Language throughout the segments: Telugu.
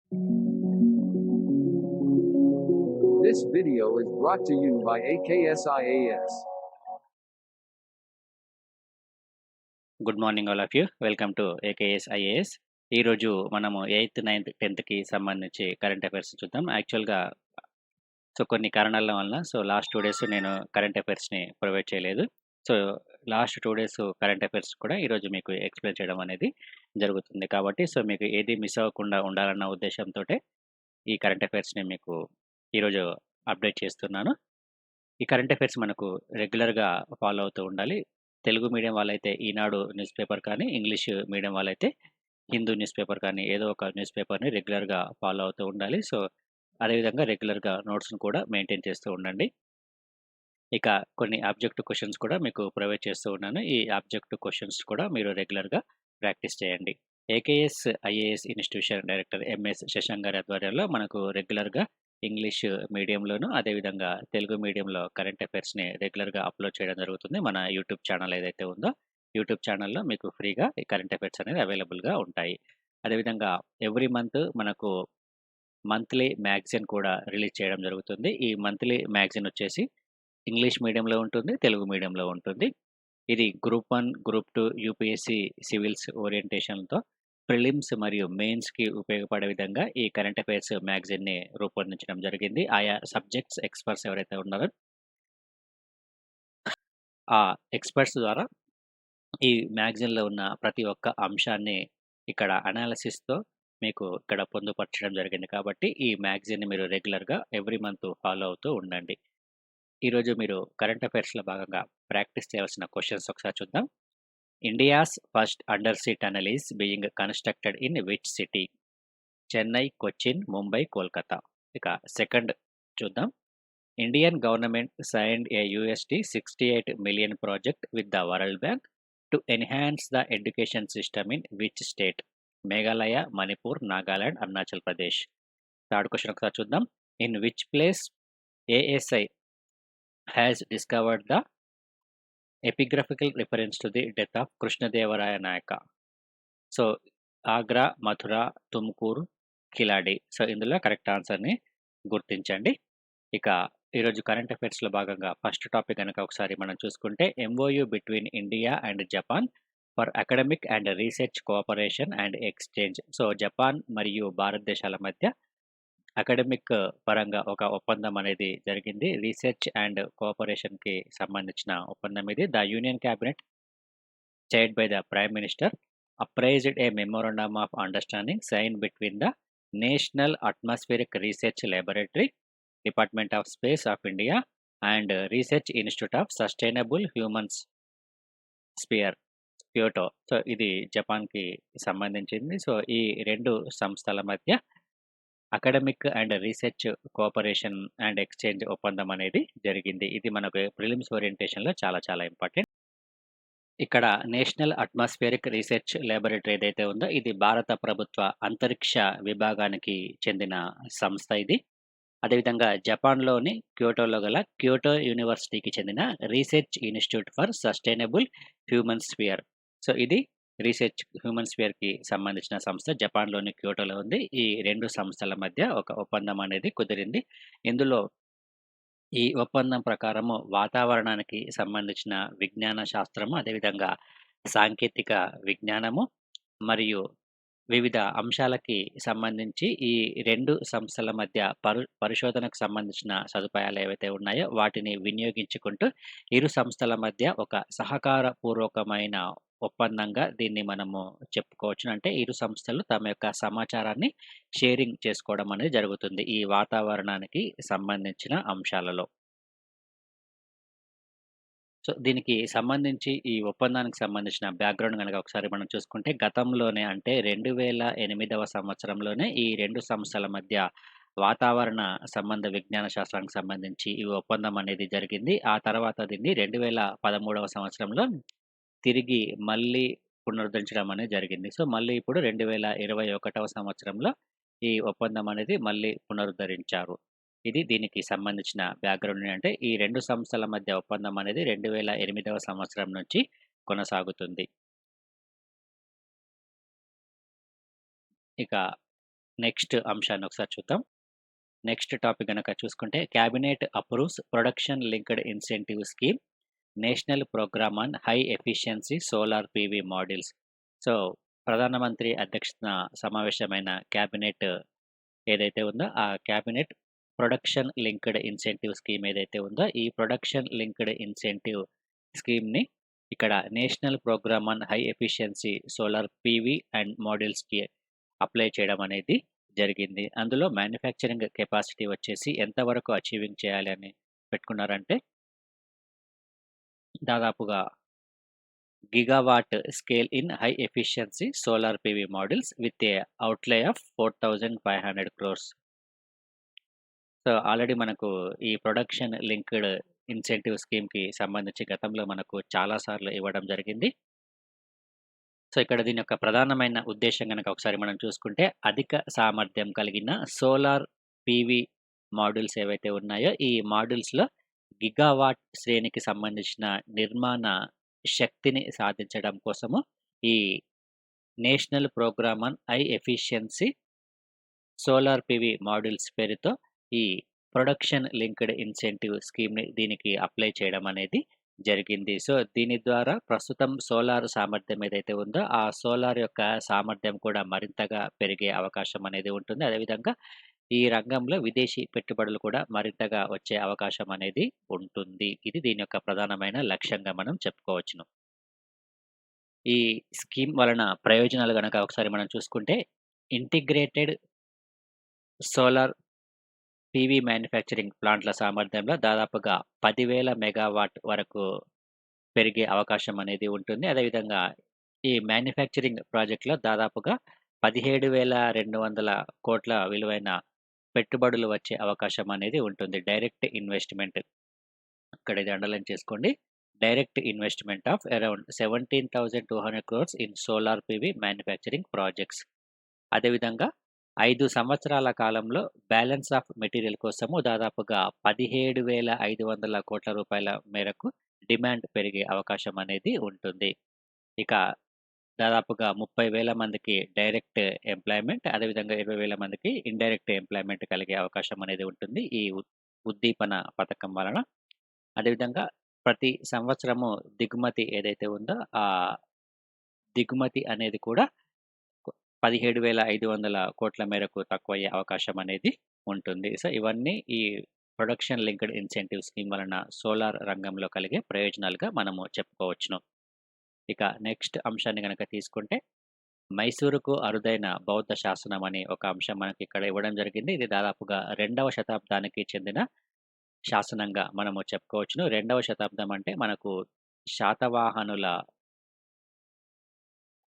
This video is brought to you by AKSIAS. Good morning all of you. Welcome to AKS IAS. ఈరోజు మనము 8th, 9th, 10థ్‌కి సంబంధించి కరెంట్ అఫైర్స్ చూద్దాం. యాక్చువల్‌గా కొన్ని కారణాల వలన లాస్ట్ 2 డేస్ నేను కరెంట్ అఫైర్స్‌ని ప్రొవైడ్ చేయలేదు. So, last 2 days current affairs కూడా ఈరోజు మీకు ఎక్స్‌ప్లెయిన్ చేయడం అనేది జరుగుతుంది. కాబట్టి మీకు ఏది మిస్ అవ్వకుండా ఉండాలన్న ఉద్దేశ్యంతోటే ఈ కరెంట్ అఫైర్స్‌ని మీకు ఈరోజు అప్డేట్ చేస్తున్నాను. ఈ కరెంట్ అఫైర్స్ మనకు రెగ్యులర్‌గా ఫాలో అవుతూ ఉండాలి. తెలుగు మీడియం వాళ్ళైతే ఈనాడు న్యూస్ పేపర్ కానీ, ఇంగ్లీష్ మీడియం వాళ్ళైతే హిందూ న్యూస్ పేపర్ కానీ, ఏదో ఒక న్యూస్ పేపర్‌ని రెగ్యులర్‌గా ఫాలో అవుతూ ఉండాలి. అదేవిధంగా రెగ్యులర్‌గా నోట్స్‌ని కూడా మెయింటైన్ చేస్తూ ఉండండి. ఇక కొన్ని ఆబ్జెక్టివ్ క్వెషన్స్ కూడా మీకు ప్రొవైడ్ చేస్తూ ఉన్నాను. ఈ ఆబ్జెక్టివ్ క్వెషన్స్ కూడా మీరు రెగ్యులర్‌గా ప్రాక్టీస్ చేయండి. AKS IAS institution director MS Shashank గారి ఆధ్వర్యంలో మనకు రెగ్యులర్‌గా ఇంగ్లీష్ మీడియంలోను, అదేవిధంగా తెలుగు మీడియంలో కరెంట్ అఫైర్స్‌ని రెగ్యులర్‌గా అప్‌లోడ్ చేయడం జరుగుతుంది. మన యూట్యూబ్ ఛానల్ ఏదైతే ఉందో, యూట్యూబ్ ఛానల్‌లో మీకు ఫ్రీగా ఈ కరెంట్ అఫైర్స్ అనేవి అవైలబుల్‌గా ఉంటాయి. అదేవిధంగా ఎవ్రీ మంత్ మనకు మంత్లీ మ్యాగజైన్ కూడా రిలీజ్ చేయడం జరుగుతుంది. ఈ మంత్లీ మ్యాగజైన్ వచ్చేసి ఇంగ్లీష్ మీడియంలో ఉంటుంది, తెలుగు మీడియంలో ఉంటుంది. ఇది గ్రూప్ 1, గ్రూప్ 2 యూపీఎస్సీ సివిల్స్ ఓరియంటేషన్‌తో ప్రిలిమ్స్ మరియు మెయిన్స్‌కి ఉపయోగపడే విధంగా ఈ కరెంట్ అఫైర్స్ మ్యాగజైన్‌ని రూపొందించడం జరిగింది. ఆయా సబ్జెక్ట్స్ ఎక్స్‌పర్ట్స్ ఎవరైతే ఉన్నారో, ఆ ఎక్స్‌పర్ట్స్ ద్వారా ఈ మ్యాగజైన్‌లో ఉన్న ప్రతి ఒక్క అంశాన్ని ఇక్కడ అనాలిసిస్‌తో మీకు ఇక్కడ పొందుపరచడం జరిగింది. కాబట్టి ఈ మ్యాగజైన్‌ని మీరు రెగ్యులర్‌గా ఎవ్రీ మంత్ ఫాలో అవుతూ ఉండండి. ఈరోజు మీరు కరెంట్ అఫైర్స్‌లో భాగంగా ప్రాక్టీస్ చేయాల్సిన క్వెషన్స్ ఒకసారి చూద్దాం. India's first under see tunnel is being constructed in which city? Chennai, Cochin, Mumbai, Kolkata. ఇక సెకండ్ చూద్దాం. Indian government signed a $68 million project with the world bank to enhance the education system in which state? Meghalaya, Manipur, Nagaland, Arunachal Pradesh. Third question ఒకసారి చూద్దాం. In which place ASI has discovered the epigraphical reference to the death of Krishnadevaraya Nayaka? So, Agra, Mathura, Tumkur, కిలాడి. ఇందులో కరెక్ట్ ఆన్సర్‌ని గుర్తించండి. ఇక ఈరోజు కరెంట్ అఫైర్స్‌లో భాగంగా ఫస్ట్ టాపిక్ గనక ఒకసారి మనం చూసుకుంటే, MoU between India and Japan for academic and research cooperation and exchange. Japan మరియు భారతదేశాల మధ్య అకాడమిక్ పరంగా ఒక ఒప్పందం అనేది జరిగింది. రీసెర్చ్ అండ్ కోఆపరేషన్‌కి సంబంధించిన ఒప్పందం ఇది. The union cabinet chaired by the Prime Minister, appraised a memorandum of understanding signed between the National Atmospheric Research Laboratory, Department of Space of India, and Research Institute of Sustainable Human Sphere, Kyoto. ఇది జపాన్‌కి సంబంధించింది. ఈ 2 సంస్థల మధ్య academic and research cooperation and exchange ఒప్పందం అనేది జరిగింది. ఇది మనకు ప్రిలిమ్స్ ఓరియంటేషన్‌లో చాలా చాలా ఇంపార్టెంట్. ఇక్కడ నేషనల్ అట్మాస్ఫియరిక్ రీసెర్చ్ లాబొరేటరీ ఏదైతే ఉందో, ఇది భారత ప్రభుత్వ అంతరిక్ష విభాగానికి చెందిన సంస్థ ఇది. అదేవిధంగా జపాన్‌లోని క్యోటోలో గల క్యోటో యూనివర్సిటీకి చెందిన research institute for sustainable human sphere. ఇది రీసెర్చ్ హ్యూమన్ స్పియర్‌కి సంబంధించిన సంస్థ. జపాన్‌లోని క్యోటోలో ఉంది. ఈ 2 సంస్థల మధ్య ఒక ఒప్పందం అనేది కుదిరింది. ఇందులో ఈ ఒప్పందం ప్రకారము వాతావరణానికి సంబంధించిన విజ్ఞాన శాస్త్రము, అదేవిధంగా సాంకేతిక విజ్ఞానము మరియు వివిధ అంశాలకి సంబంధించి ఈ 2 సంస్థల మధ్య పరిశోధనకు సంబంధించిన సదుపాయాలు ఏవైతే ఉన్నాయో వాటిని వినియోగించుకుంటూ ఇరు సంస్థల మధ్య ఒక సహకార పూర్వకమైన ఒప్పందంగా దీన్ని మనము చెప్పుకోవచ్చును. అంటే ఇరు సంస్థలు తమ యొక్క సమాచారాన్ని షేరింగ్ చేసుకోవడం అనేది జరుగుతుంది ఈ వాతావరణానికి సంబంధించిన అంశాలలో. దీనికి సంబంధించి ఈ ఒప్పందానికి సంబంధించిన బ్యాక్‌గ్రౌండ్ గనక ఒకసారి మనం చూసుకుంటే, గతంలోనే అంటే 2008వ సంవత్సరంలోనే ఈ 2 సంస్థల మధ్య వాతావరణ సంబంధ విజ్ఞాన శాస్త్రానికి సంబంధించి ఈ ఒప్పందం అనేది జరిగింది. ఆ తర్వాత దీన్ని 2013వ సంవత్సరంలో తిరిగి మళ్ళీ పునరుద్ధరించడం అనేది జరిగింది. మళ్ళీ ఇప్పుడు 2021వ సంవత్సరంలో ఈ ఒప్పందం అనేది మళ్ళీ పునరుద్ధరించారు. ఇది దీనికి సంబంధించిన బ్యాక్‌గ్రౌండ్. అంటే ఈ 2 సంస్థల మధ్య ఒప్పందం అనేది 2008వ సంవత్సరం నుంచి కొనసాగుతుంది. ఇక నెక్స్ట్ అంశాన్ని ఒకసారి చూద్దాం. నెక్స్ట్ టాపిక్ గనక చూసుకుంటే cabinet approves production linked incentive scheme national programme on high efficiency solar PV modules. So, ప్రధానమంత్రి అధ్యక్షతన సమావేశమైన క్యాబినెట్ ఏదైతే ఉందో, ఆ cabinet production linked incentive scheme ఏదైతే ఉందో, ఈ ప్రొడక్షన్ లింక్డ్ ఇన్సెంటివ్ స్కీమ్‌ని ఇక్కడ national programme on high efficiency solar PV and మాడ్యూల్స్‌కి అప్లై చేయడం అనేది జరిగింది. అందులో మ్యానుఫ్యాక్చరింగ్ కెపాసిటీ వచ్చేసి ఎంతవరకు అచీవింగ్ చేయాలి అని పెట్టుకున్నారంటే, దాదాపుగా gigawatt scale in high efficiency solar PV modules with a outlay of 4,500 crores. So, already మనకు ఈ ప్రొడక్షన్ లింక్డ్ ఇన్సెంటివ్ స్కీమ్‌కి సంబంధించి గతంలో మనకు చాలా సార్లు ఇవ్వడం జరిగింది. సో, ఇక్కడ దీని యొక్క ప్రధానమైన ఉద్దేశ్యం గనక ఒకసారి మనం చూసుకుంటే, అధిక సామర్థ్యం కలిగిన సోలార్ పీవీ మాడ్యూల్స్ ఏవైతే ఉన్నాయో, ఈ మాడ్యూల్స్‌లో గిగావాట్ శ్రేణికి సంబంధించిన నిర్మాణ శక్తిని సాధించడం కోసము ఈ national programme on high efficiency solar PV modules పేరుతో ఈ ప్రొడక్షన్ లింక్డ్ ఇన్సెంటివ్ స్కీమ్‌ని దీనికి అప్లై చేయడం అనేది జరిగింది. సో, దీని ద్వారా ప్రస్తుతం సోలార్ సామర్థ్యం ఏదైతే ఉందో, ఆ సోలార్ యొక్క సామర్థ్యం కూడా మరింతగా పెరిగే అవకాశం అనేది ఉంటుంది. అదేవిధంగా ఈ రంగంలో విదేశీ పెట్టుబడులు కూడా మరింతగా వచ్చే అవకాశం అనేది ఉంటుంది. ఇది దీని యొక్క ప్రధానమైన లక్ష్యంగా మనం చెప్పుకోవచ్చును. ఈ స్కీమ్ వలన ప్రయోజనాలు గనక ఒకసారి మనం చూసుకుంటే, ఇంటిగ్రేటెడ్ సోలార్ పీవీ మ్యానుఫ్యాక్చరింగ్ ప్లాంట్ల సామర్థ్యంలో దాదాపుగా 10,000 మెగావాట్ వరకు పెరిగే అవకాశం అనేది ఉంటుంది. అదేవిధంగా ఈ మ్యానుఫ్యాక్చరింగ్ ప్రాజెక్ట్‌లో దాదాపుగా 17,200 కోట్ల విలువైన పెట్టుబడులు వచ్చే అవకాశం అనేది ఉంటుంది. Direct investment. ఇక్కడ ఇది అండర్‌లైన్ చేసుకోండి. Direct investment of around 17,200 crores in solar PV manufacturing projects. అదేవిధంగా 5 సంవత్సరాల కాలంలో బ్యాలెన్స్ ఆఫ్ మెటీరియల్ కోసము దాదాపుగా 17,500 కోట్ల రూపాయల మేరకు డిమాండ్ పెరిగే అవకాశం అనేది ఉంటుంది. ఇక దాదాపుగా 30,000 మందికి డైరెక్ట్ ఎంప్లాయ్‌మెంట్, అదేవిధంగా 20,000 మందికి ఇండైరెక్ట్ ఎంప్లాయ్‌మెంట్ కలిగే అవకాశం అనేది ఉంటుంది. ఈ ఉద్దీపన పథకం వలన. అదేవిధంగా ప్రతి సంవత్సరము దిగుమతి ఏదైతే ఉందో, ఆ దిగుమతి అనేది కూడా 17,500 కోట్ల మేరకు తక్కువయ్యే అవకాశం అనేది ఉంటుంది. సో, ఇవన్నీ ఈ ప్రొడక్షన్ లింక్డ్ ఇన్సెంటివ్ స్కీమ్ వలన సోలార్ రంగంలో కలిగే ప్రయోజనాలుగా మనము చెప్పుకోవచ్చును. ఇక నెక్స్ట్ అంశాన్ని గనక తీసుకుంటే, మైసూరుకు అరుదైన బౌద్ధ శాసనం అని ఒక అంశం మనకి ఇక్కడ ఇవ్వడం జరిగింది. ఇది దాదాపుగా 2వ శతాబ్దానికి చెందిన శాసనంగా మనము చెప్పుకోవచ్చును. 2వ శతాబ్దం అంటే మనకు శాతవాహనుల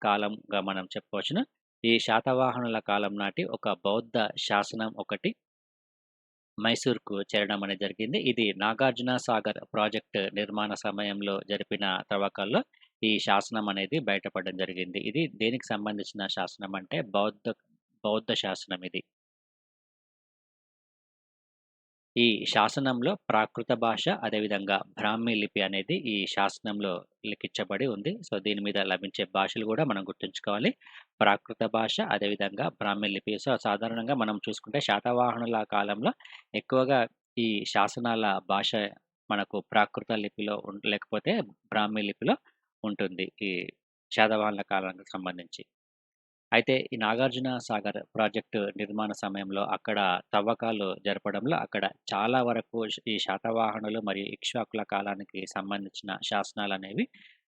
కాలంగా మనం చెప్పుకోవచ్చును. ఈ శాతవాహనుల కాలం నాటి ఒక బౌద్ధ శాసనం ఒకటి మైసూర్‌కు చేరడం అనేది జరిగింది. ఇది నాగార్జున సాగర్ ప్రాజెక్ట్ నిర్మాణ సమయంలో జరిపిన తవ్వకాల్లో ఈ శాసనం అనేది బయటపడడం జరిగింది. ఇది దేనికి సంబంధించిన శాసనం అంటే బౌద్ధ శాసనం ఇది. ఈ శాసనంలో ప్రాకృత భాష, అదేవిధంగా బ్రాహ్మీ లిపి అనేది ఈ శాసనంలో లిఖించబడి ఉంది. సో, దీని మీద లభించే భాషలు గూడా మనం గుర్తుంచుకోవాలి. ప్రాకృత భాష, అదేవిధంగా బ్రాహ్మీ లిపి. సో, సాధారణంగా మనం చూసుకుంటే శాతవాహనుల కాలంలో ఎక్కువగా ఈ శాసనాల భాష మనకు ప్రాకృత లిపిలో లేకపోతే బ్రాహ్మీ లిపిలో ఉంటుంది. ఈ శాతవాహనుల కాలానికి సంబంధించి. అయితే ఈ నాగార్జున సాగర్ ప్రాజెక్టు నిర్మాణ సమయంలో అక్కడ తవ్వకాలు జరపడంలో అక్కడ చాలా వరకు ఈ శాతవాహనులు మరియు ఇక్ష్వాకుల కాలానికి సంబంధించిన శాసనాలనేవి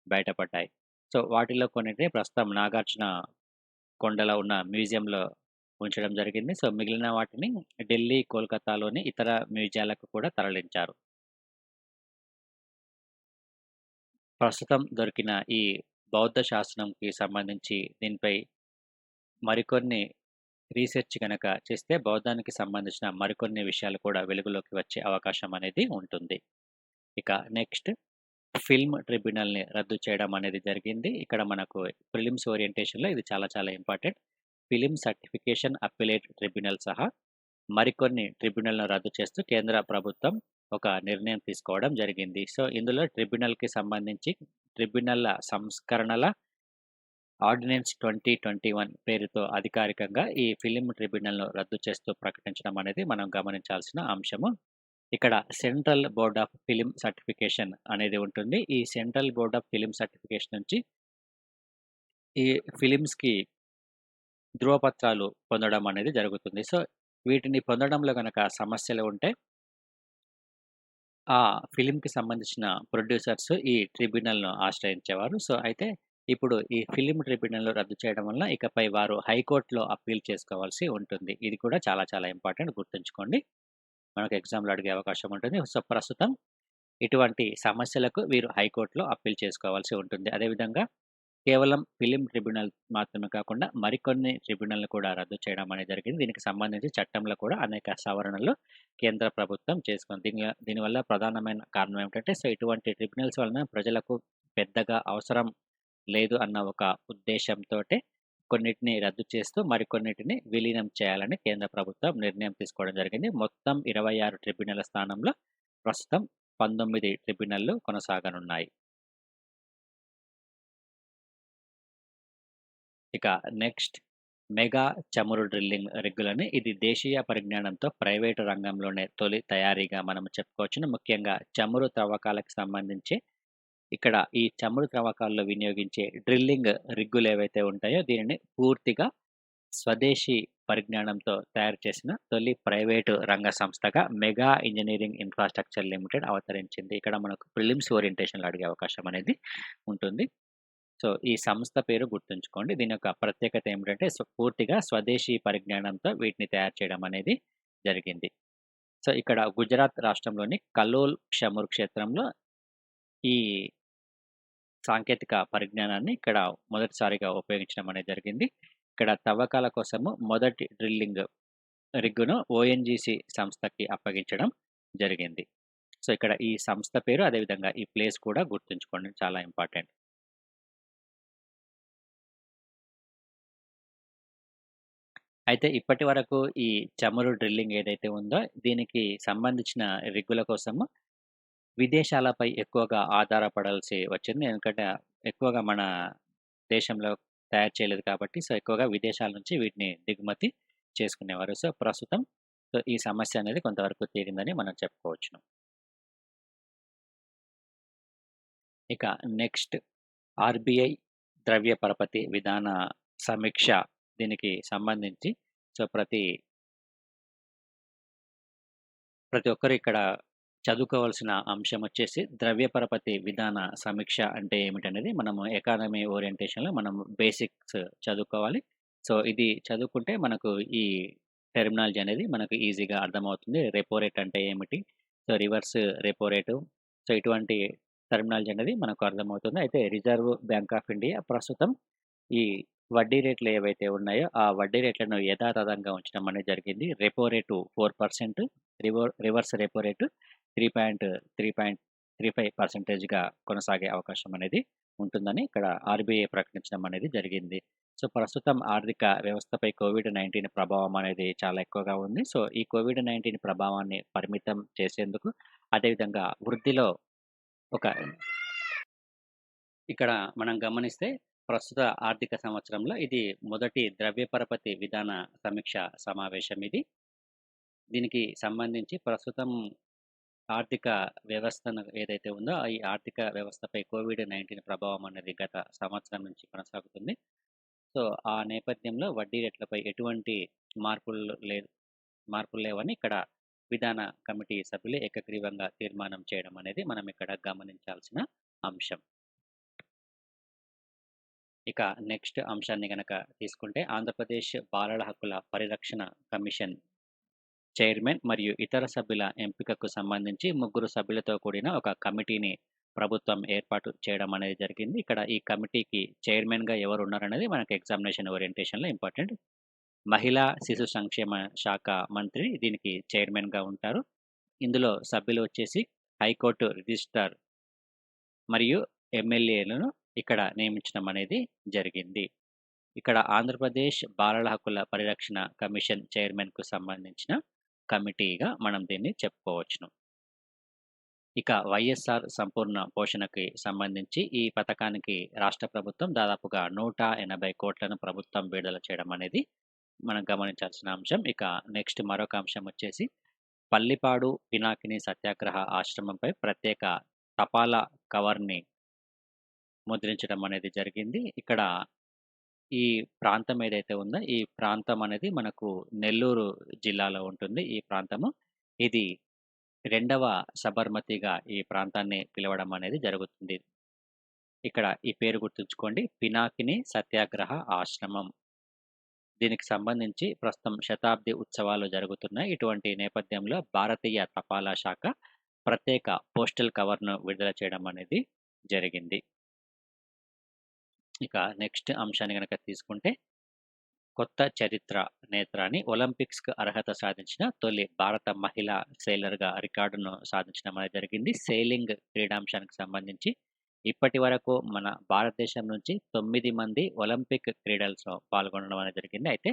బయటపడ్డాయి. సో, వాటిలో కొన్నిటిని ప్రస్తుతం నాగార్జున కొండలో ఉన్న మ్యూజియంలో ఉంచడం జరిగింది. సో, మిగిలిన వాటిని ఢిల్లీ, కోల్‌కతాలోని ఇతర మ్యూజియాలకు కూడా తరలించారు. ప్రస్తుతం దొరికిన ఈ బౌద్ధ శాసనంకి సంబంధించి దీనిపై మరికొన్ని రీసెర్చ్ గనక చేస్తే బౌద్ధానికి సంబంధించిన మరికొన్ని విషయాలు కూడా వెలుగులోకి వచ్చే అవకాశం అనేది ఉంటుంది. ఇక నెక్స్ట్ ఫిల్మ్ ట్రిబ్యునల్‌ని రద్దు చేయడం అనేది జరిగింది. ఇక్కడ మనకు ప్రిలిమ్స్ ఓరియంటేషన్‌లో ఇది చాలా చాలా important. Film certification appellate tribunal సహా మరికొన్ని ట్రిబ్యునల్‌ను రద్దు చేస్తూ కేంద్ర ప్రభుత్వం ఒక నిర్ణయం తీసుకోవడం జరిగింది. సో, ఇందులో ట్రిబ్యునల్‌కి సంబంధించి ట్రిబ్యునల్ల సంస్కరణల ఆర్డినెన్స్ 2021 పేరుతో అధికారికంగా ఈ ఫిల్మ్ ట్రిబ్యునల్‌ను రద్దు చేస్తూ ప్రకటించడం అనేది మనం గమనించాల్సిన అంశము. ఇక్కడ central board of film certification అనేది ఉంటుంది. ఈ central board of film certification నుంచి ఈ ఫిలిమ్స్‌కి ధృవపత్రాలు పొందడం అనేది జరుగుతుంది. సో, వీటిని పొందడంలో గనక సమస్యలు ఉంటే ఆ ఫిల్మ్‌కి సంబంధించిన ప్రొడ్యూసర్స్ ఈ ట్రిబ్యునల్‌ను ఆశ్రయించేవారు. సో, అయితే ఇప్పుడు ఈ ఫిల్మ్ ట్రిబ్యునల్ రద్దు చేయడం వలన ఇకపై వారు హైకోర్ట్‌లో అప్పీల్ చేసుకోవాల్సి ఉంటుంది. ఇది కూడా చాలా చాలా ఇంపార్టెంట్ గుర్తుంచుకోండి. మనకు ఎగ్జామ్‌లో అడిగే అవకాశం ఉంటుంది. సో, ప్రస్తుతం ఇటువంటి సమస్యలకు వీరు హైకోర్ట్‌లో అప్పీల్ చేసుకోవాల్సి ఉంటుంది. అదేవిధంగా కేవలం ఫిల్మ్ ట్రిబ్యునల్ మాత్రమే కాకుండా మరికొన్ని ట్రిబ్యునల్‌ని కూడా రద్దు చేయడం అనేది జరిగింది. దీనికి సంబంధించి చట్టంలో కూడా అనేక సవరణలు కేంద్ర ప్రభుత్వం చేసుకుంది. దీనివల్ల ప్రధానమైన కారణం ఏమిటంటే, సో, ఇటువంటి ట్రిబ్యునల్స్ వలన ప్రజలకు పెద్దగా అవసరం లేదు అన్న ఒక ఉద్దేశ్యంతోటే కొన్నిటిని రద్దు చేస్తూ మరికొన్నిటిని విలీనం చేయాలని కేంద్ర ప్రభుత్వం నిర్ణయం తీసుకోవడం జరిగింది. మొత్తం 26 ట్రిబ్యునల్ల స్థానంలో ప్రస్తుతం 19 ట్రిబ్యునల్లు కొనసాగనున్నాయి. ఇక నెక్స్ట్ మెగా చమురు డ్రిల్లింగ్ రిగ్గులని ఇది దేశీయ పరిజ్ఞానంతో ప్రైవేటు రంగంలోనే తొలి తయారీగా మనం చెప్పుకోవచ్చును. ముఖ్యంగా చమురు త్రవ్వకాలకు సంబంధించి ఇక్కడ ఈ చమురు త్రవ్వకాల్లో వినియోగించే డ్రిల్లింగ్ రిగ్గులేవైతే ఉంటాయో దీనిని పూర్తిగా స్వదేశీ పరిజ్ఞానంతో తయారు చేసిన తొలి ప్రైవేటు రంగ సంస్థగా మెగా ఇంజినీరింగ్ ఇన్‌ఫ్రాస్ట్రక్చర్ లిమిటెడ్ అవతరించింది. ఇక్కడ మనకు ప్రిలిమ్స్ ఓరియంటేషన్‌లో అడిగే అవకాశం అనేది ఉంటుంది. సో, ఈ సంస్థ పేరు గుర్తుంచుకోండి. దీని యొక్క ప్రత్యేకత ఏమిటంటే పూర్తిగా స్వదేశీ పరిజ్ఞానంతో వీటిని తయారు చేయడం అనేది జరిగింది. సో, ఇక్కడ గుజరాత్ రాష్ట్రంలోని కలోల్ చమురు క్షేత్రంలో ఈ సాంకేతిక పరిజ్ఞానాన్ని ఇక్కడ మొదటిసారిగా ఉపయోగించడం అనేది జరిగింది. ఇక్కడ తవ్వకాల కోసము మొదటి డ్రిల్లింగ్ రిగ్గును ఓఎన్‌జీసీ సంస్థకి అప్పగించడం జరిగింది. సో, ఇక్కడ ఈ సంస్థ పేరు అదేవిధంగా ఈ ప్లేస్ కూడా గుర్తుంచుకోండి. చాలా ఇంపార్టెంట్. అయితే ఇప్పటి వరకు ఈ చమురు డ్రిల్లింగ్ ఏదైతే ఉందో, దీనికి సంబంధించిన రిగ్గుల కోసము విదేశాలపై ఎక్కువగా ఆధారపడాల్సి వచ్చింది. ఎందుకంటే ఎక్కువగా మన దేశంలో తయారు చేయలేదు కాబట్టి, సో, ఎక్కువగా విదేశాల నుంచి వీటిని దిగుమతి చేసుకునేవారు. సో, ప్రస్తుతం ఈ సమస్య అనేది కొంతవరకు తీరిందని మనం చెప్పుకోవచ్చును. ఇక నెక్స్ట్ ఆర్‌బీఐ ద్రవ్య పరపతి విధాన సమీక్ష దీనికి సంబంధించి సో, ప్రతి ఒక్కరు ఇక్కడ చదువుకోవాల్సిన అంశం వచ్చేసి ద్రవ్య పరపతి విధాన సమీక్ష అంటే ఏమిటనేది మనము ఎకానమీ ఓరియంటేషన్‌లో మనం బేసిక్స్ చదువుకోవాలి. సో, ఇది చదువుకుంటే మనకు ఈ టెర్మినాలజీ అనేది మనకు ఈజీగా అర్థమవుతుంది. రెపో రేట్ అంటే ఏమిటి? So, reverse repo rate. So, ఇటువంటి టెర్మినాలజీ అనేది మనకు అర్థమవుతుంది. అయితే రిజర్వ్ బ్యాంక్ ఆఫ్ ఇండియా ప్రస్తుతం ఈ వడ్డీ రేట్లు ఏవైతే ఉన్నాయో, ఆ వడ్డీ రేట్లను యథాతథంగా ఉంచడం అనేది జరిగింది. Repo rate 4%, reverse repo rate 3.35%గా కొనసాగే అవకాశం అనేది ఉంటుందని ఇక్కడ ఆర్‌బీఐ ప్రకటించడం అనేది జరిగింది. సో, ప్రస్తుతం ఆర్థిక వ్యవస్థపై కోవిడ్-19 ప్రభావం అనేది చాలా ఎక్కువగా ఉంది. సో, ఈ కోవిడ్-19 ప్రభావాన్ని పరిమితం చేసేందుకు అదేవిధంగా వృద్ధిలో ఒక ఇక్కడ మనం గమనిస్తే ప్రస్తుత ఆర్థిక సంవత్సరంలో ఇది మొదటి ద్రవ్య పరపతి విధాన సమీక్ష సమావేశం ఇది. దీనికి సంబంధించి ప్రస్తుతం ఆర్థిక వ్యవస్థను ఏదైతే ఉందో, ఈ ఆర్థిక వ్యవస్థపై కోవిడ్-19 ప్రభావం అనేది గత సంవత్సరం నుంచి కొనసాగుతుంది. సో, ఆ నేపథ్యంలో వడ్డీ రేట్లపై ఎటువంటి మార్పులు లేదు మార్పులు లేవని ఇక్కడ విధాన కమిటీ సభ్యులు ఏకగ్రీవంగా తీర్మానం చేయడం అనేది మనం ఇక్కడ గమనించాల్సిన అంశం. ఇక నెక్స్ట్ అంశాన్ని గనక తీసుకుంటే ఆంధ్రప్రదేశ్ బాలల హక్కుల పరిరక్షణ కమిషన్ చైర్మన్ మరియు ఇతర సభ్యుల ఎంపికకు సంబంధించి ముగ్గురు సభ్యులతో కూడిన ఒక కమిటీని ప్రభుత్వం ఏర్పాటు చేయడం అనేది జరిగింది. ఇక్కడ ఈ కమిటీకి చైర్మన్‌గా ఎవరు ఉన్నారనేది మనకు ఎగ్జామినేషన్ ఓరియంటేషన్‌లో ఇంపార్టెంట్. మహిళా శిశు సంక్షేమ శాఖ మంత్రి దీనికి చైర్మన్‌గా ఉంటారు. ఇందులో సభ్యులు వచ్చేసి హైకోర్టు రిజిస్ట్రార్ మరియు ఎమ్మెల్యేలను ఇక్కడ నియమించడం అనేది జరిగింది. ఇక్కడ ఆంధ్రప్రదేశ్ బాలల హక్కుల పరిరక్షణ కమిషన్ చైర్మన్‌కు సంబంధించిన కమిటీగా మనం దీన్ని చెప్పుకోవచ్చును. ఇక వైఎస్ఆర్ సంపూర్ణ పోషణకి సంబంధించి ఈ పథకానికి రాష్ట్ర ప్రభుత్వం దాదాపుగా 180,00,00,000 ప్రభుత్వం విడుదల చేయడం అనేది మనం గమనించాల్సిన అంశం. ఇక నెక్స్ట్ మరొక అంశం వచ్చేసి పల్లిపాడు పినాకిని సత్యాగ్రహ ఆశ్రమంపై ప్రత్యేక తపాలా కవర్‌ని ముద్రించడం అనేది జరిగింది. ఇక్కడ ఈ ప్రాంతం ఏదైతే ఉందో, ఈ ప్రాంతం అనేది మనకు నెల్లూరు జిల్లాలో ఉంటుంది ఈ ప్రాంతము. ఇది రెండవ సబర్మతిగా ఈ ప్రాంతాన్ని పిలవడం అనేది జరుగుతుంది. ఇక్కడ ఈ పేరు గుర్తుంచుకోండి. పినాకిని సత్యాగ్రహ ఆశ్రమం. దీనికి సంబంధించి ప్రస్తుతం శతాబ్ది ఉత్సవాలు జరుగుతున్నాయి. ఇటువంటి నేపథ్యంలో భారతీయ తపాలా శాఖ ప్రత్యేక పోస్టల్ కవర్‌ను విడుదల చేయడం అనేది జరిగింది. ఇక నెక్స్ట్ అంశాన్ని గనక తీసుకుంటే కొత్త చరిత్ర నేత్రాని ఒలింపిక్స్‌కు అర్హత సాధించిన తొలి భారత మహిళా సెయిలర్‌గా రికార్డును సాధించడం అనేది జరిగింది. సెయిలింగ్ క్రీడాంశానికి సంబంధించి ఇప్పటివరకు మన భారతదేశం నుంచి 9 మంది ఒలింపిక్ క్రీడల్లో పాల్గొనడం అనేది జరిగింది. అయితే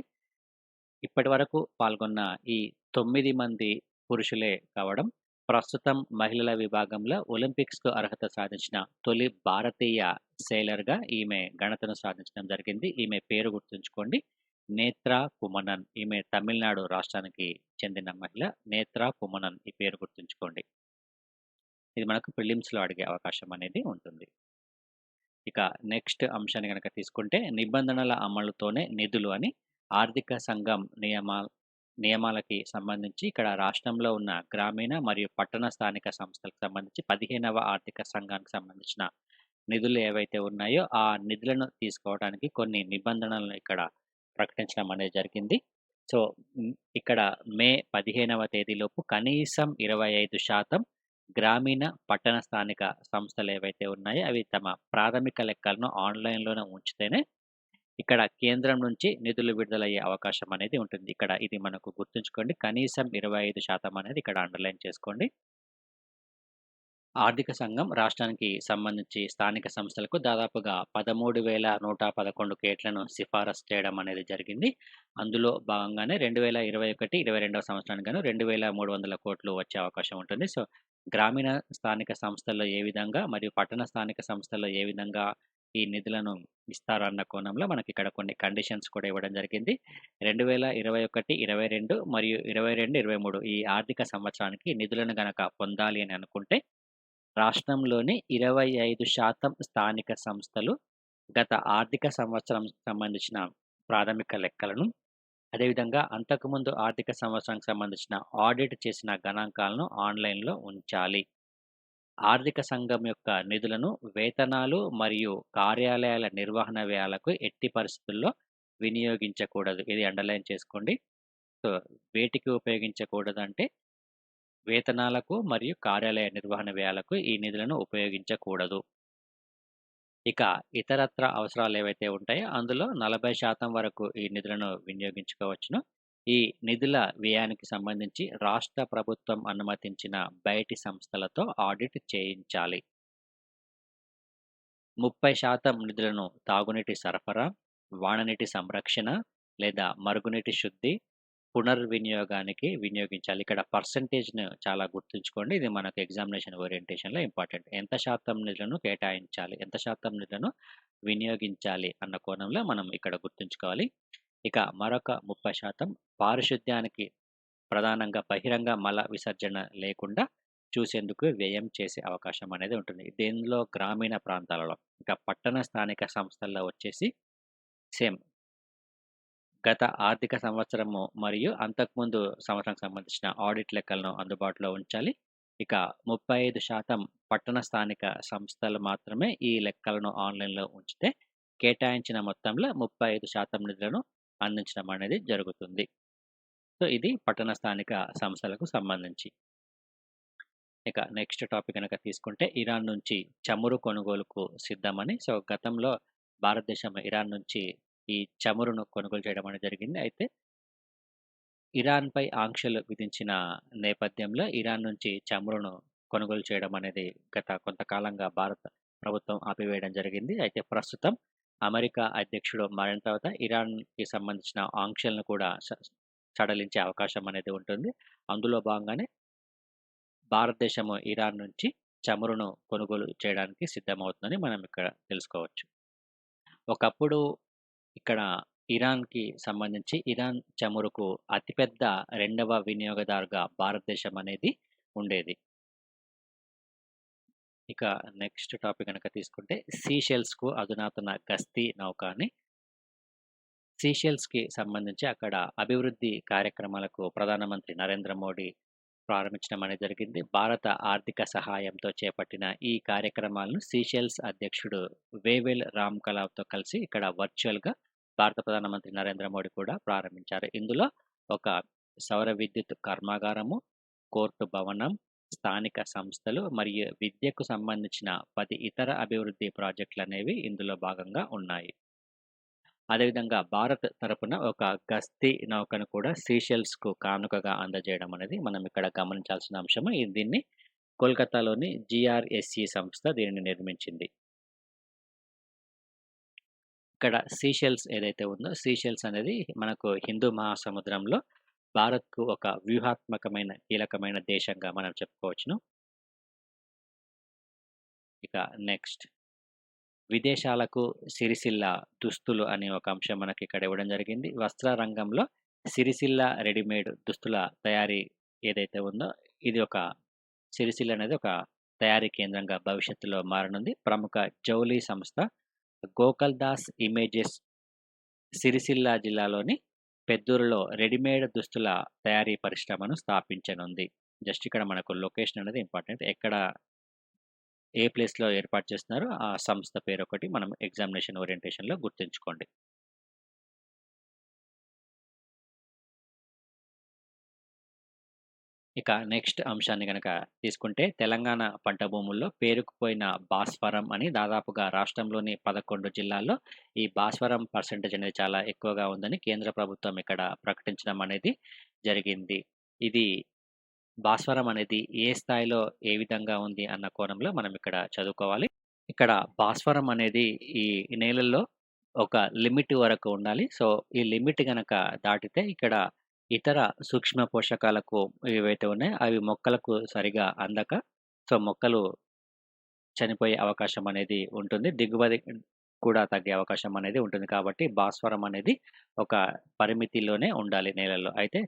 ఇప్పటివరకు పాల్గొన్న ఈ 9 మంది పురుషులే కావడం. ప్రస్తుతం మహిళల విభాగంలో ఒలింపిక్స్‌కు అర్హత సాధించిన తొలి భారతీయ సెయిలర్‌గా ఈమె ఘనతను సాధించడం జరిగింది. ఈమె పేరు గుర్తుంచుకోండి. నేత్రా కుమనన్. ఈమె తమిళనాడు రాష్ట్రానికి చెందిన మహిళ. నేత్రా కుమనన్ ఈ పేరు గుర్తుంచుకోండి. ఇది మనకు ప్రిలిమ్స్‌లో అడిగే అవకాశం అనేది ఉంటుంది. ఇక నెక్స్ట్ అంశాన్ని గనక తీసుకుంటే నిబంధనల అమలుతోనే నిధులు అని ఆర్థిక సంఘం నియమాలకి సంబంధించి ఇక్కడ రాష్ట్రంలో ఉన్న గ్రామీణ మరియు పట్టణ స్థానిక సంస్థలకు సంబంధించి 15వ ఆర్థిక సంఘానికి సంబంధించిన నిధులు ఏవైతే ఉన్నాయో, ఆ నిధులను తీసుకోవడానికి కొన్ని నిబంధనలను ఇక్కడ ప్రకటించడం అనేది జరిగింది. సో, ఇక్కడ మే 15వ తేదీలోపు కనీసం 25% గ్రామీణ, పట్టణ స్థానిక సంస్థలేవైతే ఉన్నాయో, అవి తమ ప్రాథమిక లెక్కలను ఆన్‌లైన్‌లోనే ఉంచితేనే ఇక్కడ కేంద్రం నుంచి నిధులు విడుదలయ్యే అవకాశం అనేది ఉంటుంది. ఇక్కడ ఇది మనకు గుర్తుంచుకోండి. కనీసం 25% అనేది ఇక్కడ అండర్‌లైన్ చేసుకోండి. ఆర్థిక సంఘం రాష్ట్రానికి సంబంధించి స్థానిక సంస్థలకు దాదాపుగా 13,111 కేట్లను సిఫారసు చేయడం అనేది జరిగింది. అందులో భాగంగానే 2021, 22వ సంవత్సరానికి గాను 2,300 కోట్లు వచ్చే అవకాశం ఉంటుంది. సో, గ్రామీణ స్థానిక సంస్థల్లో ఏ విధంగా మరియు పట్టణ స్థానిక సంస్థల్లో ఏ విధంగా ఈ నిధులను ఇస్తారన్న కోణంలో మనకిక్కడ కొన్ని కండిషన్స్ కూడా ఇవ్వడం జరిగింది. 2021, 22 మరియు 22, 23 ఈ ఆర్థిక సంవత్సరానికి నిధులను గనక పొందాలి అని అనుకుంటే రాష్ట్రంలోని 25% స్థానిక సంస్థలు గత ఆర్థిక సంవత్సరం సంబంధించిన ప్రాథమిక లెక్కలను, అదేవిధంగా అంతకుముందు ఆర్థిక సంవత్సరానికి సంబంధించిన ఆడిట్ చేసిన గణాంకాలను ఆన్‌లైన్‌లో ఉంచాలి. ఆర్థిక సంఘం యొక్క నిధులను వేతనాలు మరియు కార్యాలయాల నిర్వహణ వ్యయాలకు ఎట్టి పరిస్థితుల్లో వినియోగించకూడదు. ఇది అండర్‌లైన్ చేసుకోండి. సో, వేటికి ఉపయోగించకూడదంటే వేతనాలకు మరియు కార్యాలయ నిర్వహణ వ్యయాలకు ఈ నిధులను ఉపయోగించకూడదు. ఇక ఇతరత్ర అవసరాలేవైతే ఉంటాయో అందులో 40% వరకు ఈ నిధులను వినియోగించుకోవచ్చును. ఈ నిధుల వ్యయానికి సంబంధించి రాష్ట్ర ప్రభుత్వం అనుమతించిన బయటి సంస్థలతో ఆడిట్ చేయించాలి. 30% నిధులను తాగునీటి సరఫరా, వాననీటి సంరక్షణ లేదా మరుగునీటి శుద్ధి, పునర్వినియోగానికి వినియోగించాలి. ఇక్కడ పర్సెంటేజ్‌ను చాలా గుర్తుంచుకోండి. ఇది మనకు ఎగ్జామినేషన్ ఓరియంటేషన్‌లో ఇంపార్టెంట్. ఎంత శాతం నిధులను కేటాయించాలి? ఎంత శాతం నిధులను వినియోగించాలి? అన్న కోణంలో మనం ఇక్కడ గుర్తుంచుకోవాలి. ఇక మరొక 30% పారిశుద్ధ్యానికి ప్రధానంగా బహిరంగ మల విసర్జన లేకుండా చూసేందుకు వ్యయం చేసే అవకాశం అనేది ఉంటుంది. దీనిలో గ్రామీణ ప్రాంతాలలో. ఇక పట్టణ స్థానిక సంస్థల్లో వచ్చేసి సేమ్ గత ఆర్థిక సంవత్సరము మరియు అంతకుముందు సంవత్సరానికి సంబంధించిన ఆడిట్ లెక్కలను అందుబాటులో ఉంచాలి. ఇక 35% పట్టణ స్థానిక సంస్థలు మాత్రమే ఈ లెక్కలను ఆన్‌లైన్‌లో ఉంచితే కేటాయించిన మొత్తంలో 35% నిధులను అందించడం అనేది జరుగుతుంది. సో, ఇది పట్టణ స్థానిక సంస్థలకు సంబంధించి. ఇక నెక్స్ట్ టాపిక్ గనక తీసుకుంటే ఇరాన్ నుంచి చమురు కొనుగోలుకు సిద్ధమని. సో, గతంలో భారతదేశం ఇరాన్ నుంచి ఈ చమురును కొనుగోలు చేయడం అనేది జరిగింది. అయితే ఇరాన్‌పై ఆంక్షలు విధించిన నేపథ్యంలో ఇరాన్ నుంచి చమురును కొనుగోలు చేయడం అనేది గత కొంతకాలంగా భారత ప్రభుత్వం ఆపివేయడం జరిగింది. అయితే ప్రస్తుతం అమెరికా అధ్యక్షుడు మారిన తర్వాత ఇరాన్‌కి సంబంధించిన ఆంక్షలను కూడా సడలించే అవకాశం అనేది ఉంటుంది. అందులో భాగంగానే భారతదేశము ఇరాన్ నుంచి చమురును కొనుగోలు చేయడానికి సిద్ధమవుతుందని మనం ఇక్కడ తెలుసుకోవచ్చు. ఒకప్పుడు ఇక్కడ ఇరాన్‌కి సంబంధించి ఇరాన్ చమురుకు అతిపెద్ద రెండవ వినియోగదారుగా భారతదేశం అనేది ఉండేది. ఇక నెక్స్ట్ టాపిక్ గనక తీసుకుంటే సీషెల్స్‌కు అధునాతన గస్తీ నౌక అని. సీషెల్స్‌కి సంబంధించి అక్కడ అభివృద్ధి కార్యక్రమాలకు ప్రధానమంత్రి నరేంద్ర మోడీ ప్రారంభించడం అనేది జరిగింది. భారత ఆర్థిక సహాయంతో చేపట్టిన ఈ కార్యక్రమాలను సీషెల్స్ అధ్యక్షుడు వేవెల్ రామ్‌కలావ్‌తో కలిసి ఇక్కడ వర్చువల్‌గా భారత ప్రధానమంత్రి నరేంద్ర మోడీ కూడా ప్రారంభించారు. ఇందులో ఒక సౌర విద్యుత్ కర్మాగారము, కోర్టు భవనం, స్థానిక సంస్థలు మరియు విద్యకు సంబంధించిన 10 ఇతర అభివృద్ధి ప్రాజెక్టులనేవి ఇందులో భాగంగా ఉన్నాయి. అదేవిధంగా భారత్ తరపున ఒక గస్తీ నౌకను కూడా సీషెల్స్‌కు కానుకగా అందజేయడం అనేది మనం ఇక్కడ గమనించాల్సిన అంశము. దీన్ని కోల్కతాలోని జీఆర్ఎస్‌సి సంస్థ దీనిని నిర్మించింది. ఇక్కడ సీషెల్స్ ఏదైతే ఉందో, సీషెల్స్ అనేది మనకు హిందూ మహాసముద్రంలో భారత్‌కు ఒక వ్యూహాత్మకమైన, కీలకమైన దేశంగా మనం చెప్పుకోవచ్చును. ఇక నెక్స్ట్ విదేశాలకు సిరిసిల్ల దుస్తులు అనే ఒక అంశం మనకి ఇక్కడ ఇవ్వడం జరిగింది. వస్త్ర రంగంలో సిరిసిల్ల రెడీమేడ్ దుస్తుల తయారీ ఏదైతే ఉందో, ఇది ఒక సిరిసిల్ల అనేది ఒక తయారీ కేంద్రంగా భవిష్యత్తులో మారనుంది. ప్రముఖ జౌళి సంస్థ గోకుల్దాస్ ఇమేజెస్ సిరిసిల్ల జిల్లాలోని పెద్దూరులో రెడీమేడ్ దుస్తుల తయారీ పరిశ్రమను స్థాపించనుంది. జస్ట్ ఇక్కడ మనకు లొకేషన్ అనేది ఇంపార్టెంట్. ఎక్కడ ఏ ప్లేస్‌లో ఏర్పాటు చేస్తున్నారో ఆ సంస్థ పేరొకటి మనం ఎగ్జామినేషన్ ఓరియంటేషన్‌లో గుర్తుంచుకోండి. ఇక నెక్స్ట్ అంశాన్ని గనక తీసుకుంటే తెలంగాణ పంట భూముల్లో పేరుకుపోయిన భాస్వరం అని దాదాపుగా రాష్ట్రంలోని 11 జిల్లాల్లో ఈ భాస్వరం పర్సెంటేజ్ అనేది చాలా ఎక్కువగా ఉందని కేంద్ర ప్రభుత్వం ఇక్కడ ప్రకటించడం అనేది జరిగింది. ఇది భాస్వరం అనేది ఏ స్థాయిలో ఏ విధంగా ఉంది అన్న కోణంలో మనం ఇక్కడ చదువుకోవాలి. ఇక్కడ భాస్వరం అనేది ఈ నేలల్లో ఒక లిమిట్ వరకు ఉండాలి. సో, ఈ లిమిట్ గనక దాటితే ఇక్కడ ఇతర సూక్ష్మ పోషకాలకు ఏవైతే ఉన్నాయో అవి మొక్కలకు సరిగా అందక సో, మొక్కలు చనిపోయే అవకాశం అనేది ఉంటుంది. దిగుబడి కూడా తగ్గే అవకాశం అనేది ఉంటుంది. కాబట్టి భాస్వరం అనేది ఒక పరిమితిలోనే ఉండాలి నేలల్లో. అయితే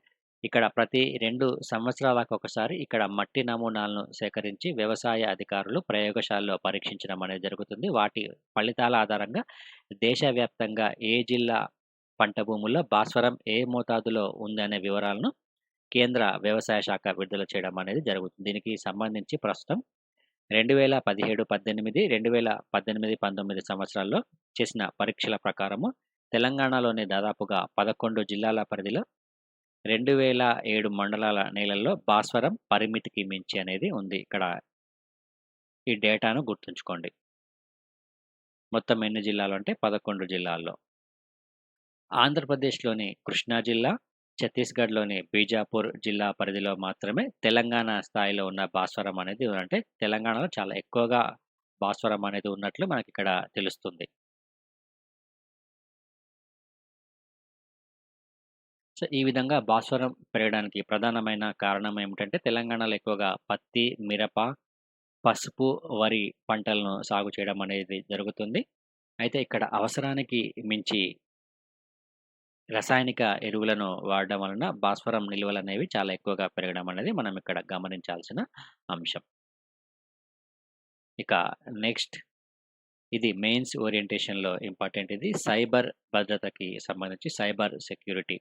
ఇక్కడ ప్రతి 2 సంవత్సరాలకొకసారి ఇక్కడ మట్టి నమూనాలను సేకరించి వ్యవసాయ అధికారులు ప్రయోగశాలలో పరీక్షించడం అనేది జరుగుతుంది. వాటి ఫలితాల ఆధారంగా దేశవ్యాప్తంగా ఏ జిల్లా పంట భూముల్లో భాస్వరం ఏ మోతాదులో ఉందనే వివరాలను కేంద్ర వ్యవసాయ శాఖ విడుదల చేయడం అనేది జరుగుతుంది. దీనికి సంబంధించి ప్రస్తుతం 2017, 18, 2018, 19 సంవత్సరాల్లో చేసిన పరీక్షల ప్రకారము తెలంగాణలోని దాదాపుగా 11 జిల్లాల పరిధిలో 2007 మండలాల నేలల్లో భాస్వరం పరిమితికి మించి అనేది ఉంది. ఇక్కడ ఈ డేటాను గుర్తుంచుకోండి. మొత్తం ఎన్ని జిల్లాలు అంటే 11 జిల్లాల్లో. ఆంధ్రప్రదేశ్‌లోని కృష్ణా జిల్లా, ఛత్తీస్‌గఢ్‌లోని బీజాపూర్ జిల్లా పరిధిలో మాత్రమే తెలంగాణ స్థాయిలో ఉన్న భాస్వరం అనేది అంటే తెలంగాణలో చాలా ఎక్కువగా భాస్వరం అనేది ఉన్నట్లు మనకిక్కడ తెలుస్తుంది. సో, ఈ విధంగా భాస్వరం పెరగడానికి ప్రధానమైన కారణం ఏమిటంటే తెలంగాణలో ఎక్కువగా పత్తి, మిరప, పసుపు, వరి పంటలను సాగు చేయడం అనేది జరుగుతుంది. అయితే ఇక్కడ అవసరానికి మించి రసాయనిక ఎరువులను వాడడం వలన భాస్వరం నిల్వలనేవి చాలా ఎక్కువగా పెరగడం అనేది మనం ఇక్కడ గమనించాల్సిన అంశం. ఇక నెక్స్ట్ ఇది మెయిన్స్ ఓరియంటేషన్‌లో ఇంపార్టెంట్ ఇది. సైబర్ భద్రతకి సంబంధించి సైబర్ సెక్యూరిటీ.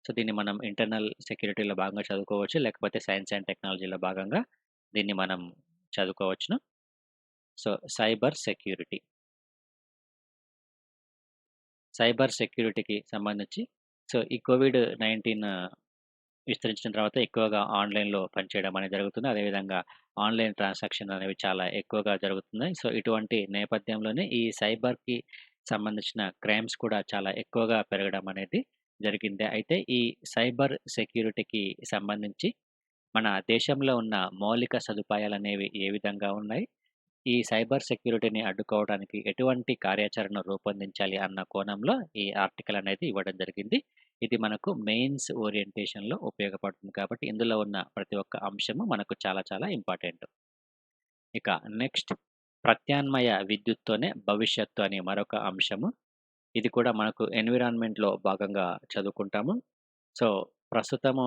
సో, దీన్ని మనం ఇంటర్నల్ సెక్యూరిటీలో భాగంగా చదువుకోవచ్చు. లేకపోతే సైన్స్ అండ్ టెక్నాలజీలో భాగంగా దీన్ని మనం చదువుకోవచ్చును. So, cyber security. సైబర్ సెక్యూరిటీకి సంబంధించి సో, ఈ కోవిడ్-19 విస్తరించిన తర్వాత ఎక్కువగా ఆన్‌లైన్‌లో పనిచేయడం అనేది జరుగుతుంది. అదేవిధంగా ఆన్‌లైన్ ట్రాన్సాక్షన్ అనేవి చాలా ఎక్కువగా జరుగుతున్నాయి. సో, ఇటువంటి నేపథ్యంలోనే ఈ సైబర్‌కి సంబంధించిన క్రైమ్స్ కూడా చాలా ఎక్కువగా పెరగడం అనేది జరిగింది. అయితే ఈ సైబర్ సెక్యూరిటీకి సంబంధించి మన దేశంలో ఉన్న మౌలిక సదుపాయాలనేవి ఏ విధంగా ఉన్నాయి? ఈ సైబర్ సెక్యూరిటీని అడ్డుకోవడానికి ఎటువంటి కార్యాచరణను రూపొందించాలి అన్న కోణంలో ఈ ఆర్టికల్ అనేది ఇవ్వడం జరిగింది. ఇది మనకు మెయిన్స్ ఓరియంటేషన్‌లో ఉపయోగపడుతుంది కాబట్టి ఇందులో ఉన్న ప్రతి ఒక్క అంశము మనకు చాలా చాలా ఇంపార్టెంట్. ఇక నెక్స్ట్ ప్రత్యామ్నాయ విద్యుత్తోనే భవిష్యత్తు అనే మరొక అంశము. ఇది కూడా మనకు ఎన్విరాన్మెంట్‌లో భాగంగా చదువుకుంటాము. సో, ప్రస్తుతము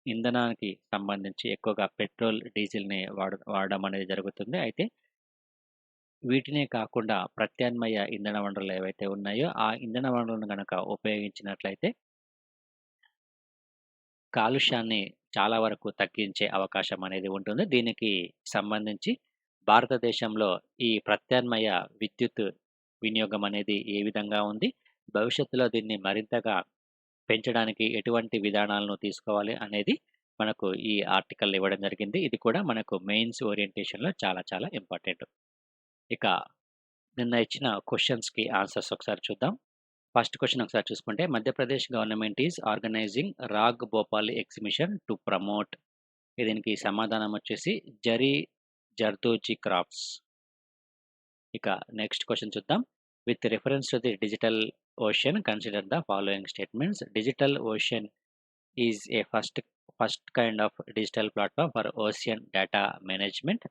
ఇంధనానికి సంబంధించి ఎక్కువగా పెట్రోల్, డీజిల్‌ని వాడడం అనేది జరుగుతుంది. అయితే వీటినే కాకుండా ప్రత్యామ్నాయ ఇంధన వనరులు ఏవైతే ఉన్నాయో, ఆ ఇంధన వనరులను గనక ఉపయోగించినట్లయితే కాలుష్యాన్ని చాలా వరకు తగ్గించే అవకాశం అనేది ఉంటుంది. దీనికి సంబంధించి భారతదేశంలో ఈ ప్రత్యామ్నాయ విద్యుత్ వినియోగం అనేది ఏ విధంగా ఉంది? భవిష్యత్తులో దీన్ని మరింతగా పెంచడానికి ఎటువంటి విధానాలను తీసుకోవాలి అనేది మనకు ఈ ఆర్టికల్ ఇవ్వడం జరిగింది. ఇది కూడా మనకు మెయిన్స్ ఓరియంటేషన్‌లో చాలా చాలా ఇంపార్టెంట్. ఇక నిన్న ఇచ్చిన క్వెషన్స్‌కి ఆన్సర్స్ ఒకసారి చూద్దాం. ఫస్ట్ క్వెషన్ ఒకసారి చూసుకుంటే Madhya Pradesh government is organising Raag Bhopali exhibition to promote. దీనికి సమాధానం వచ్చేసి జరీ జర్దోజీ క్రాఫ్ట్స్. ఇక నెక్స్ట్ క్వెషన్ చూద్దాం. With reference to the digital ocean consider the following statements. Digital ocean is a first kind of digital platform for ocean data management.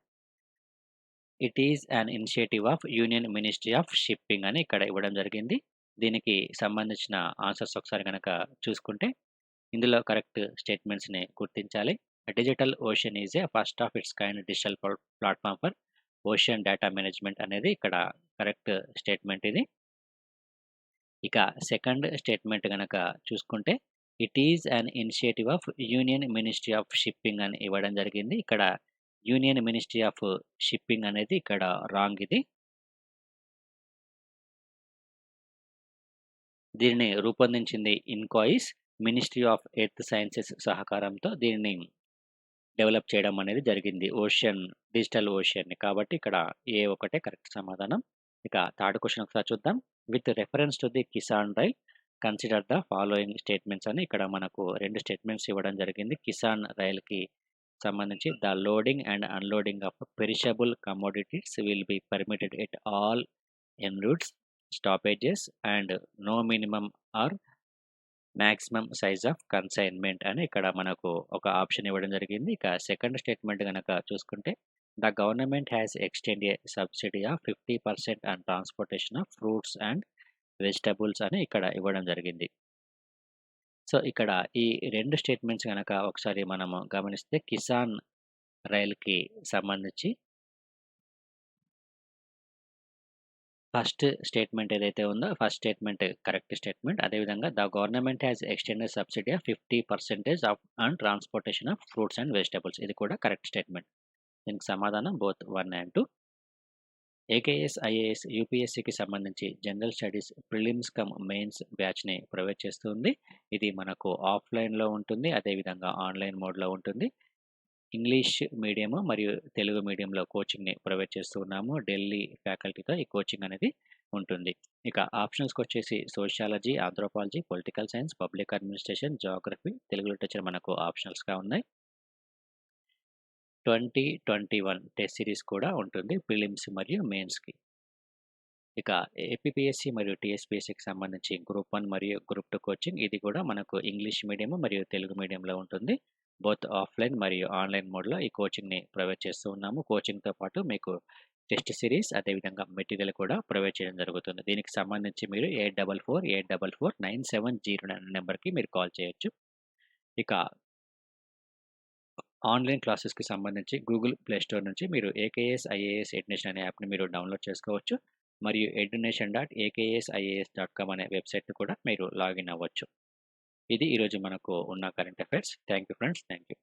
It is an initiative of union ministry of shipping అని ఇక్కడ ఇవ్వడం జరిగింది. దీనికి సంబంధించిన ఆన్సర్స్ ఒకసారి గనక చూసుకుంటే, ఇందులో కరెక్ట్ స్టేట్మెంట్స్‌ని గుర్తించాలి. Digital ocean is a first of it's kind digital platform for ocean data management అనేది ఇక్కడ కరెక్ట్ స్టేట్మెంట్ ఇది. ఇక సెకండ్ స్టేట్మెంట్ గనక చూసుకుంటే, it is an initiative of union ministry of shipping అని ఇవ్వడం జరిగింది. ఇక్కడ యూనియన్ మినిస్ట్రీ ఆఫ్ షిప్పింగ్ అనేది ఇక్కడ రాంగ్ ఇది. దీనిని రూపొందించింది INCOIS ministry of earth sciences సహకారంతో దీనిని డెవలప్ చేయడం అనేది జరిగింది. డిజిటల్ ఓషన్‌ని. కాబట్టి ఇక్కడ ఏ ఒకటే కరెక్ట్ సమాధానం. ఇక థర్డ్ క్వెషన్ ఒకసారి చూద్దాం. With reference to the Kisan rail consider the following statements అని ఇక్కడ మనకు 2 స్టేట్మెంట్స్ ఇవ్వడం జరిగింది. కిసాన్ రైల్‌కి సంబంధించి the loading and unloading of perishable commodities will be permitted at all en routes, stoppages and no minimum or maximum size of consignment అని ఇక్కడ మనకు ఒక ఆప్షన్ ఇవ్వడం జరిగింది. ఇక సెకండ్ స్టేట్మెంట్ గనక చూసుకుంటే, the government has extend a subsidy of 50% on transportation of fruits and vegetables అని ఇక్కడ ఇవ్వడం జరిగింది. సో, ఇక్కడ ఈ 2 స్టేట్మెంట్స్ గనక ఒకసారి మనము గమనిస్తే కిసాన్ రైల్‌కి సంబంధించి ఫస్ట్ స్టేట్మెంట్ ఏదైతే ఉందో, ఫస్ట్ స్టేట్మెంట్ కరెక్ట్ స్టేట్మెంట్. అదేవిధంగా the government has extended subsidy of 50% on transportation of fruits and vegetables. ఇది కూడా కరెక్ట్ స్టేట్మెంట్. దీనికి సమాధానం బోత్ 1 అండ్ 2. ఏకేఎస్, ఐఏఎస్, యూపీఎస్సీకి సంబంధించి general studies prelims cum mains బ్యాచ్‌ని ప్రొవైడ్ చేస్తుంది. ఇది మనకు ఆఫ్‌లైన్‌లో ఉంటుంది. అదేవిధంగా ఆన్‌లైన్ మోడ్‌లో ఉంటుంది. ఇంగ్లీష్ మీడియము మరియు తెలుగు మీడియంలో కోచింగ్‌ని ప్రొవైడ్ చేస్తూ ఉన్నాము. ఢిల్లీ ఫ్యాకల్టీతో ఈ కోచింగ్ అనేది ఉంటుంది. ఇక ఆప్షనల్స్‌కొచ్చేసి sociology, anthropology, political science, public administration, geography, Telugu literature మనకు ఆప్షనల్స్‌గా ఉన్నాయి. 2021 టెస్ట్ సిరీస్ కూడా ఉంటుంది ప్రిలిమ్స్ మరియు మెయిన్స్‌కి. ఇక ఏపీపీఎస్సీ మరియు టీఎస్పీఎస్సీకి సంబంధించి గ్రూప్ 1 మరియు గ్రూప్ 2 కోచింగ్ ఇది కూడా మనకు ఇంగ్లీష్ మీడియం మరియు తెలుగు మీడియంలో ఉంటుంది. బోత్ ఆఫ్‌లైన్ మరియు ఆన్‌లైన్ మోడ్‌లో ఈ కోచింగ్‌ని ప్రొవైడ్ చేస్తూ ఉన్నాము. కోచింగ్‌తో పాటు మీకు టెస్ట్ సిరీస్ అదేవిధంగా మెటీరియల్ కూడా ప్రొవైడ్ చేయడం జరుగుతుంది. దీనికి సంబంధించి మీరు 8448449709 అనే నెంబర్‌కి మీరు కాల్ చేయొచ్చు. ఇక ఆన్‌లైన్ క్లాసెస్‌కి సంబంధించి గూగుల్ ప్లే స్టోర్ నుంచి మీరు ఏకేఎస్ ఐఏఎస్ ఎడ్యునేషన్ అనే యాప్‌ని మీరు డౌన్‌లోడ్ చేసుకోవచ్చు. మరియు education.akesias.com అనే వెబ్‌సైట్‌ని కూడా మీరు లాగిన్ అవ్వచ్చు. ఇది ఈరోజు మనకు ఉన్న current affairs. Thank you friends. Thank you.